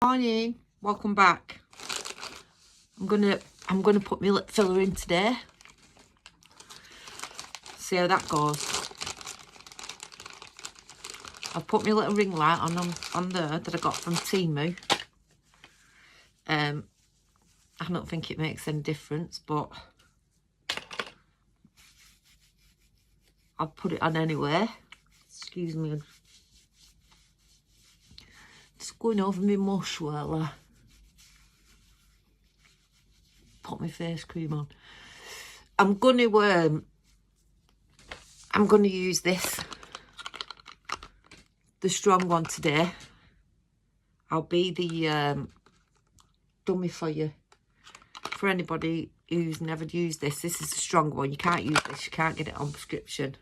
Morning, welcome back. I'm gonna put my lip filler in today. See how that goes. I've put my little ring light on there that I got from Temu. I don't think it makes any difference, but I'll put it on anyway. Excuse me. Just going over my mush while I put my face cream on. I'm gonna use this, the strong one today. I'll be the dummy for you. For anybody who's never used this, this is a strong one. You can't use this. You can't get it on prescription.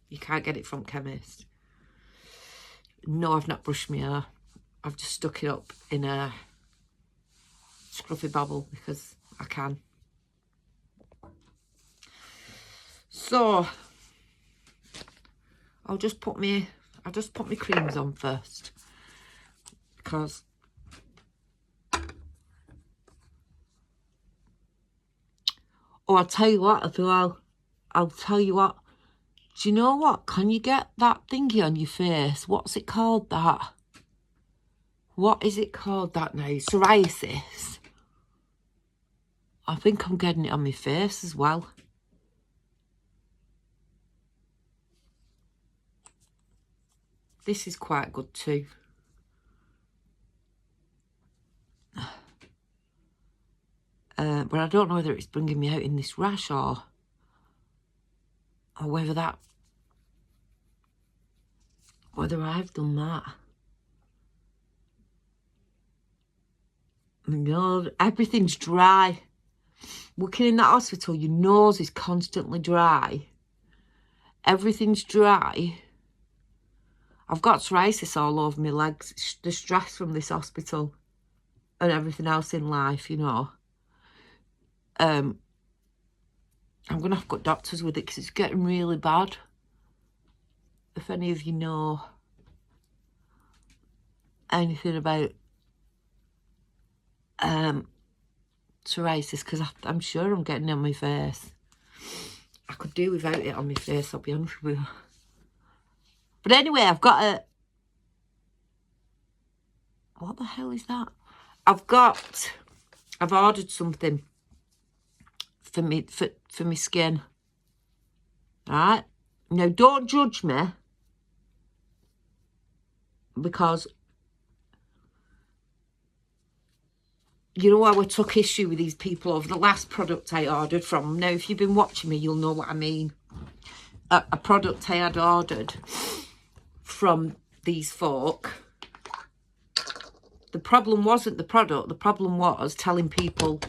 You can't get it from chemist. No, I've not brushed my hair. I've just stuck it up in a scruffy bubble because I can. So I'll just put my creams on first, because I'll tell you what, I'll tell you what. Do you know what? Can you get that thingy on your face? What's it called, that? What is it called, that now? Psoriasis. I think I'm getting it on my face as well. This is quite good too. But I don't know whether it's bringing me out in this rash or whether I've done that. My nose, everything's dry. Working in that hospital, your nose is constantly dry. Everything's dry. I've got psoriasis all over my legs. It's the stress from this hospital and everything else in life, you know. I'm going to have to go to doctors with it because it's getting really bad. If any of you know anything about psoriasis, because I'm sure I'm getting it on my face. I could do without it on my face, I'll be honest with you. But anyway, I've got a... What the hell is that? I've ordered something for me skin. Right? Now, don't judge me, because you know, I took issue with these people over the last product I ordered from them. Now, if you've been watching me, you'll know what I mean. A product I had ordered from these folk. The problem wasn't the product. The problem was telling people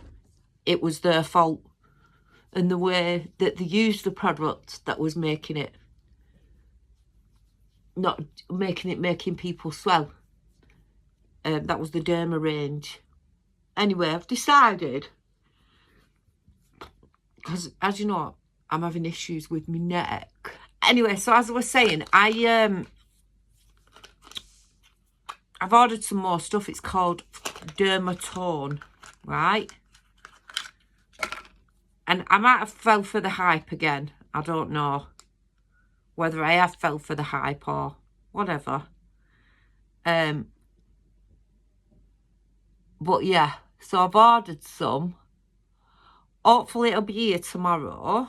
it was their fault and the way that they used the product that was making it, not making it, making people swell. That was the Dermal range. Anyway, I've decided, because as you know, I'm having issues with my neck. Anyway, so as I was saying, I've ordered some more stuff. It's called Dermatone, right? And I might have fell for the hype again. I don't know whether I have fell for the hype or whatever. But yeah, so I've ordered some. Hopefully it'll be here tomorrow.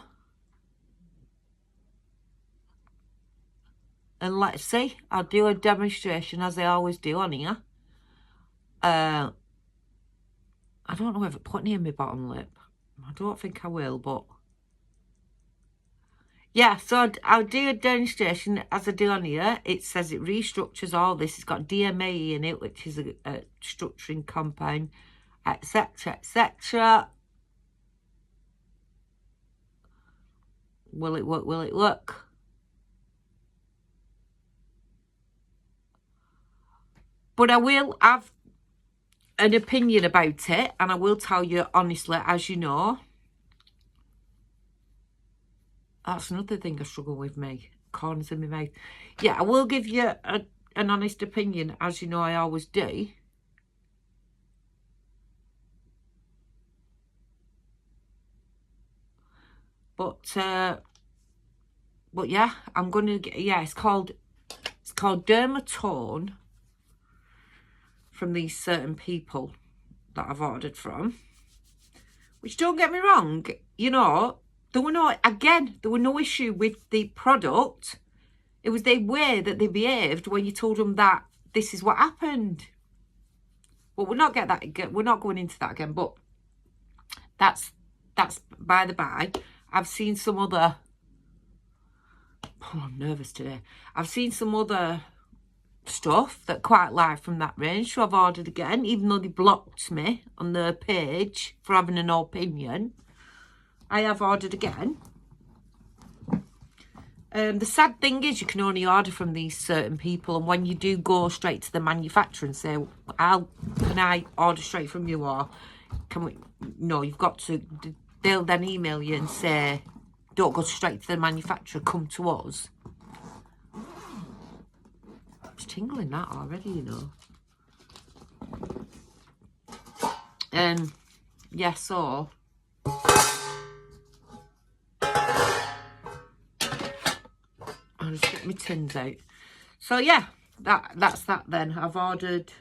And let's see. I'll do a demonstration as I always do on here. I don't know if I put any in my bottom lip. I don't think I will, but... yeah, so I'll do a demonstration as I do on here. It says it restructures all this. It's got DMA in it, which is a structuring compound, etc., etc. Will it work? Will it work? But I will have an opinion about it, and I will tell you honestly, as you know. That's another thing I struggle with, me. Corners in my mouth. Yeah, I will give you an honest opinion, as you know I always do. But yeah, I'm gonna get, yeah, it's called Dermatone from these certain people that I've ordered from. Which, don't get me wrong, you know, there were no issue with the product. It was the way that they behaved when you told them that this is what happened. But we're not going into that again. But that's by the by. I've seen some other. Oh, I'm nervous today. I've seen some other stuff that quite like from that range, so I've ordered again, even though they blocked me on their page for having an opinion. I have ordered again. The sad thing is you can only order from these certain people, and when you do go straight to the manufacturer and say, can I order straight from you, or can we, no, you've got to, they'll then email you and say, don't go straight to the manufacturer, come to us. It's tingling that already, you know. Yeah, so I'll just get my tins out. So yeah, that's that then. I've ordered.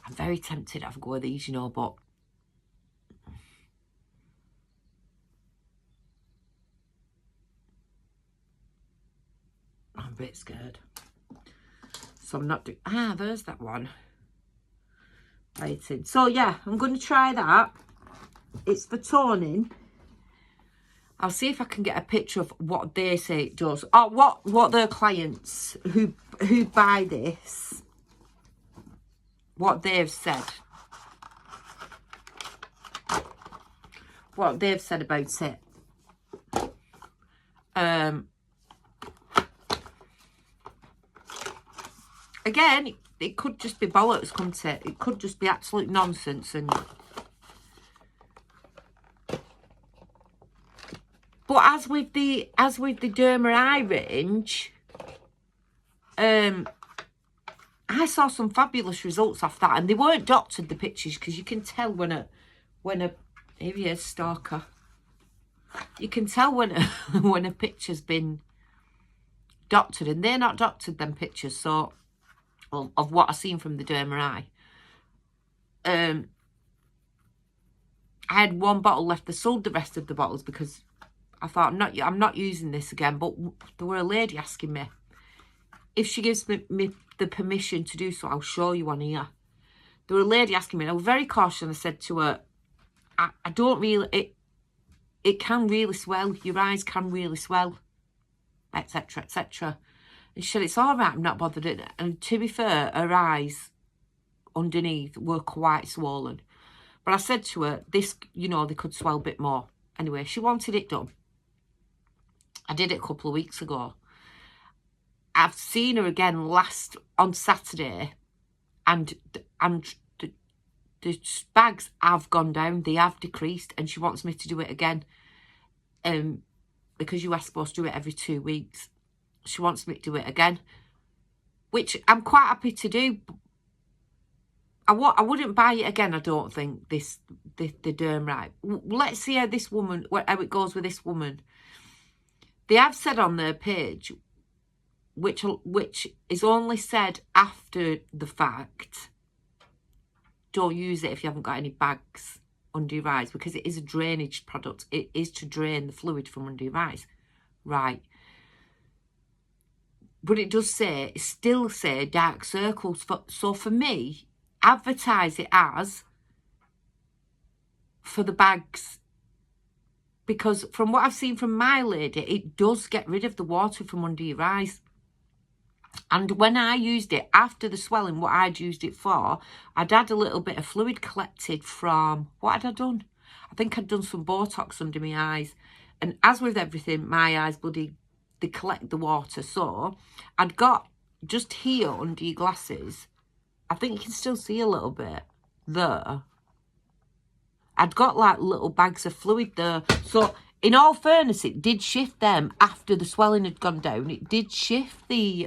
I'm very tempted to have a go with these, you know, but I'm a bit scared. So I'm not doing. Ah, there's that one. Waiting. So yeah, I'm going to try that. It's for toning. I'll see if I can get a picture of what they say it does. Or what their clients who buy this, what they've said. What they've said about it. Again, it could just be bollocks, couldn't it? It could just be absolute nonsense. And but as with the Dermal eye range, I saw some fabulous results off that, and they weren't doctored, the pictures, because you can tell when a here he is, stalker. You can tell when a picture's been doctored, and they're not doctored, them pictures. So of what I've seen from the Dermal eye. I had one bottle left. I sold the rest of the bottles because I thought I'm not using this again. But there were a lady asking me if she gives me the permission to do so. I'll show you on here. There were a lady asking me, and I was very cautious, and I said to her, I don't really, it can really swell. Your eyes can really swell, etc., etc. And she said, it's all right, I'm not bothered. And to be fair, her eyes underneath were quite swollen. But I said to her, this, you know, they could swell a bit more. Anyway, she wanted it done. I did it a couple of weeks ago. I've seen her again on Saturday, and the bags have gone down. They have decreased, and she wants me to do it again. Because you are supposed to do it every 2 weeks. She wants me to do it again, which I'm quite happy to do. I wouldn't buy it again, I don't think, the Dermal. Let's see how it goes with this woman. They have said on their page, which is only said after the fact, don't use it if you haven't got any bags under your eyes, because it is a drainage product. It is to drain the fluid from under your eyes. Right. But it does still say dark circles. So for me, advertise it as for the bags. Because from what I've seen from my lady, it does get rid of the water from under your eyes. And when I used it, after the swelling, what I'd used it for, I'd had a little bit of fluid collected from, what had I done? I think I'd done some Botox under my eyes. And as with everything, my eyes, they collect the water. So I'd got just here under your glasses, I think you can still see a little bit there. I'd got like little bags of fluid there. So in all fairness, it did shift them after the swelling had gone down. It did shift the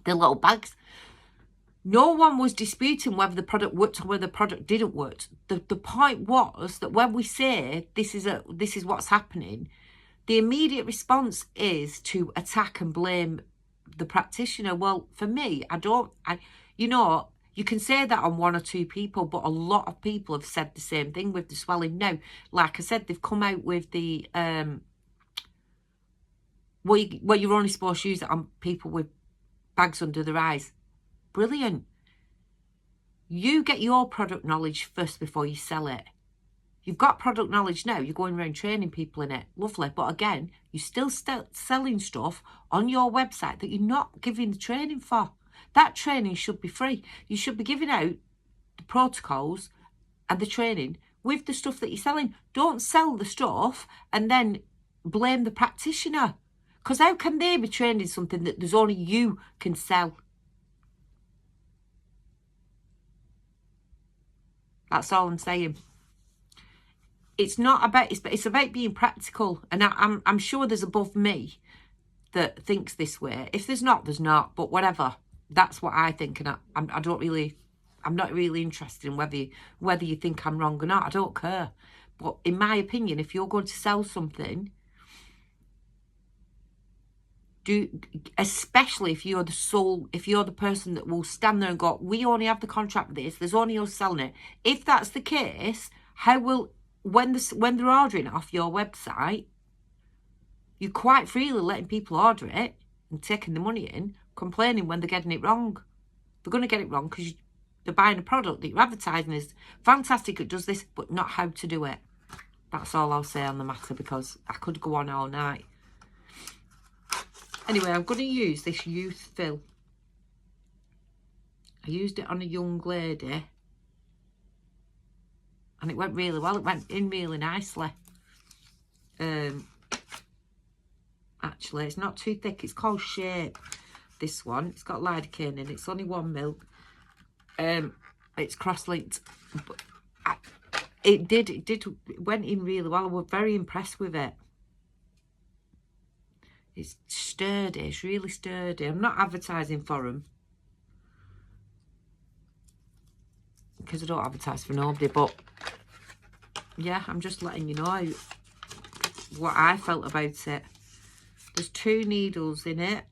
little bags. No one was disputing whether the product worked or whether the product didn't work. The point was that when we say this is what's happening, the immediate response is to attack and blame the practitioner. Well, for me, you know, you can say that on one or two people, but a lot of people have said the same thing with the swelling. Now, like I said, they've come out with the well, you're only supposed to use it on people with bags under their eyes. Brilliant. You get your product knowledge first before you sell it. You've got product knowledge now. You're going around training people in it. Lovely. But again, you're still selling stuff on your website that you're not giving the training for. That training should be free. You should be giving out the protocols and the training with the stuff that you're selling. Don't sell the stuff and then blame the practitioner. Because how can they be trained in something that there's only you can sell? That's all I'm saying. It's not about, it's about being practical. And I'm sure there's above me that thinks this way. If there's not, there's not. But whatever. That's what I think. And I'm not really interested in whether you think I'm wrong or not. I don't care. But in my opinion, if you're going to sell something, especially if you're the person that will stand there and go, we only have the contract with this, there's only us selling it. If that's the case, how will, when they're ordering it off your website, you're quite freely letting people order it and taking the money in, complaining when they're getting it wrong. They're going to get it wrong because they're buying a product that you're advertising is fantastic, it does this, but not how to do it. That's all I'll say on the matter, because I could go on all night. Anyway, I'm going to use this youth fill. I used it on a young lady. And it went really well. It went in really nicely. Actually, it's not too thick. It's called Shape, this one. It's got lidocaine in it. It's only 1 ml. It's cross-linked. It went in really well. I was very impressed with it. It's sturdy. It's really sturdy. I'm not advertising for them, because I don't advertise for nobody. But yeah, I'm just letting you know what I felt about it. There's 2 needles in it.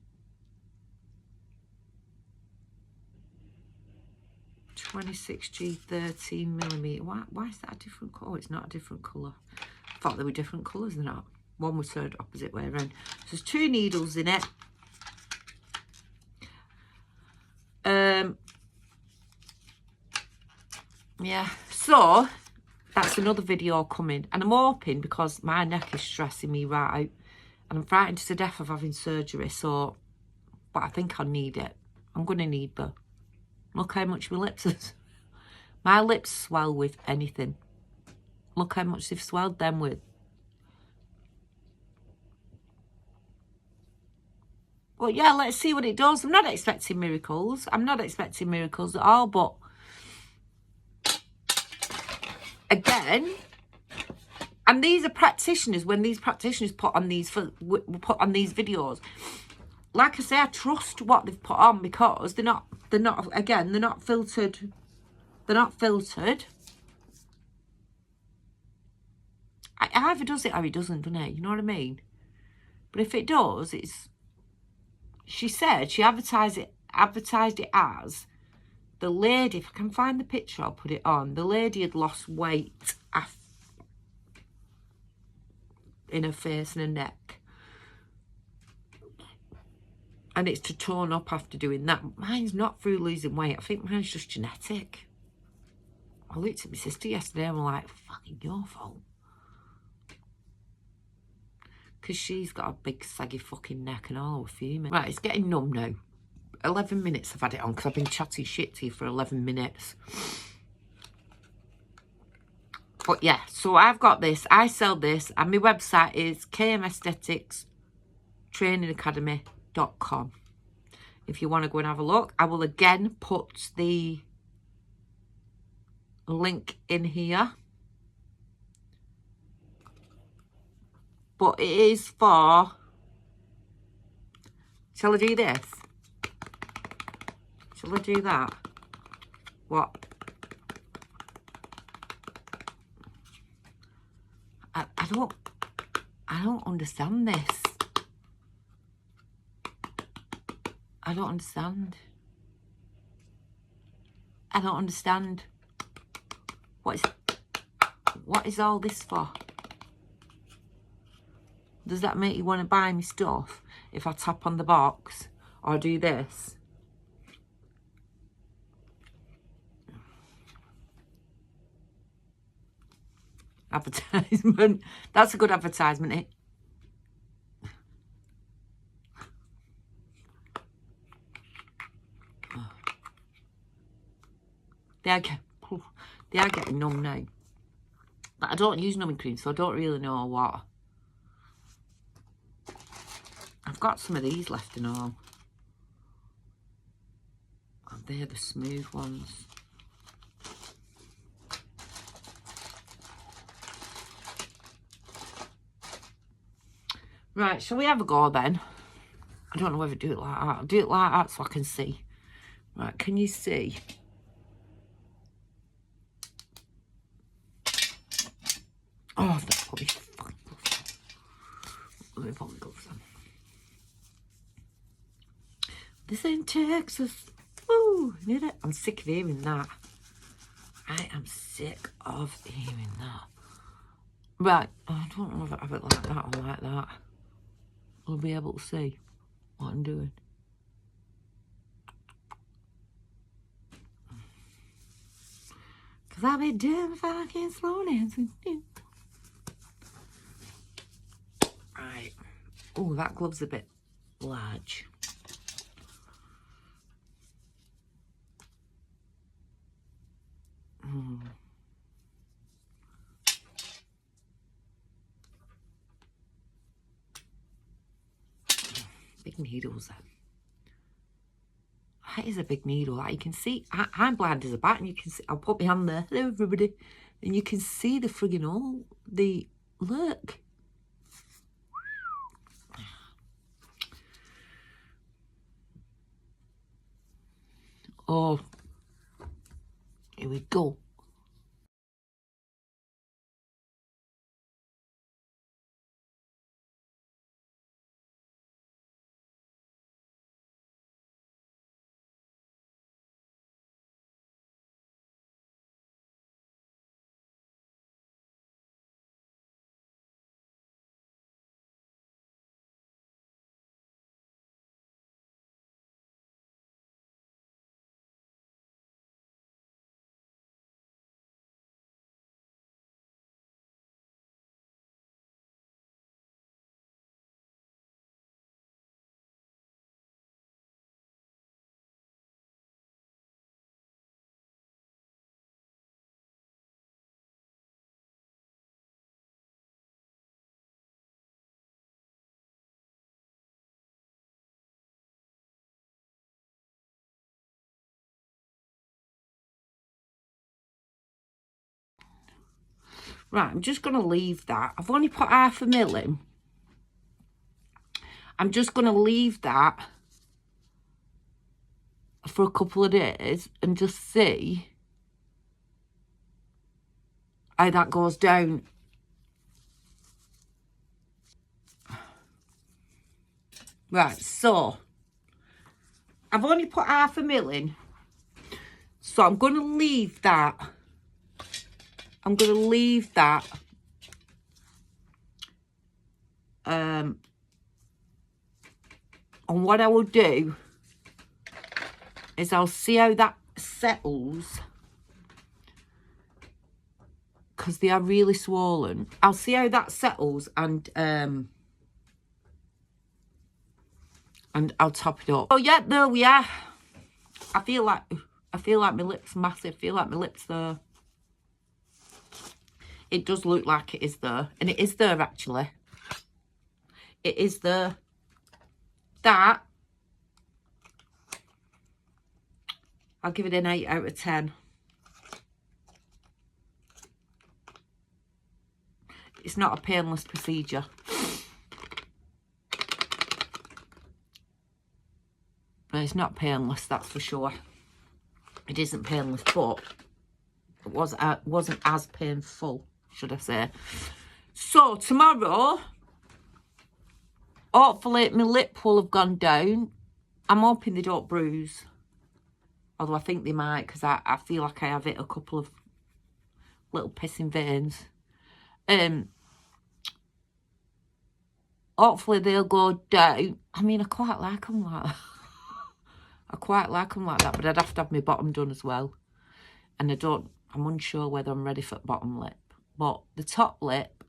26G 13mm. Why is that a different colour? Oh, it's not a different colour. I thought they were different colours. They're not. One was turned opposite way around. So there's 2 needles in it. Yeah, so that's another video coming, and I'm hoping, because my neck is stressing me right out and I'm frightened to death of having surgery, so, but I think I need it. I'm going to need the, look how much my lips is. My lips swell with anything. Look how much they've swelled them with. But yeah, let's see what it does. I'm not expecting miracles. I'm not expecting miracles at all, but again, and these are practitioners. When these practitioners put on these videos, like I say, I trust what they've put on, because they're not filtered. They're not filtered. It either does it or it doesn't, doesn't it? You know what I mean? But if it does, it's, she said she advertised it as, the lady, if I can find the picture, I'll put it on. The lady had lost weight in her face and her neck. And it's to tone up after doing that. Mine's not through losing weight. I think mine's just genetic. I looked at my sister yesterday and I'm like, fucking your fault. Because she's got a big saggy fucking neck and all, fuming. Right, it's getting numb now. 11 minutes I've had it on, because I've been chatting shit to you for 11 minutes. But yeah, so I've got this. I sell this, and my website is kmaestheticstrainingacademy.com. If you want to go and have a look, I will again put the link in here. But it is for, shall I do this? Shall I do that? What? I don't understand this. I don't understand. I don't understand. What is all this for? Does that make you want to buy me stuff if I tap on the box or do this? Advertisement. That's a good advertisement, eh? They are getting numb now. But I don't use numbing cream, so I don't really know what. I've got some of these left and all. And they're the smooth ones. Right, shall we have a go then? I don't know whether to do it like that. I'll do it like that so I can see. Right, can you see? Oh, I've got these fucking gloves on. Let me put my gloves on. This ain't Texas. Woo, need it? I'm sick of hearing that. I am sick of hearing that. Right, I don't know if I have it like that or like that. I'll be able to see what I'm doing. Because I'll be doing fucking slow dancing. Right. Oh, that glove's a bit large. Big needles then. That is a big needle. Like you can see, I'm blind as a bat, and you can see. I'll put my hand there. Hello, everybody, and you can see the friggin' hole. Look. Oh, here we go. Right, I'm just going to leave that. I've only put 1/2 mil in. I'm just going to leave that for a couple of days and just see how that goes down. Right, so I've only put 1/2 mil in. So I'm going to leave that. I'm going to leave that. And what I will do is I'll see how that settles. Because they are really swollen. I'll see how that settles and I'll top it up. Oh yeah, there we are. I feel like my lips massive. I feel like my lips there. It does look like it is there. And it is there actually. It is there. That, I'll give it an 8 out of 10. It's not a painless procedure. It's not painless, that's for sure. It isn't painless, but it wasn't as painful, should I say. So tomorrow, hopefully my lip will have gone down. I'm hoping they don't bruise. Although I think they might, because I feel like I have hit a couple of little pissing veins. Hopefully they'll go down. I mean, I quite like them like that. I quite like them like that, but I'd have to have my bottom done as well. And I'm unsure whether I'm ready for bottom lip. But the top lip,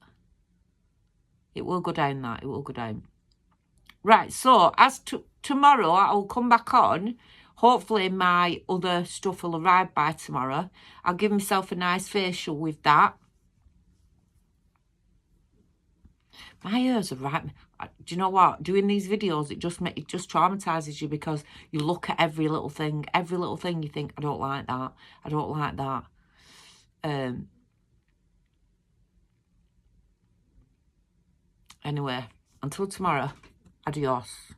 it will go down that. It will go down. Right, so as to tomorrow, I'll come back on. Hopefully my other stuff will arrive by tomorrow. I'll give myself a nice facial with that. My ears are right. Do you know what? Doing these videos, it just traumatises you, because you look at every little thing. Every little thing you think, I don't like that. I don't like that. Anyway, until tomorrow, adios.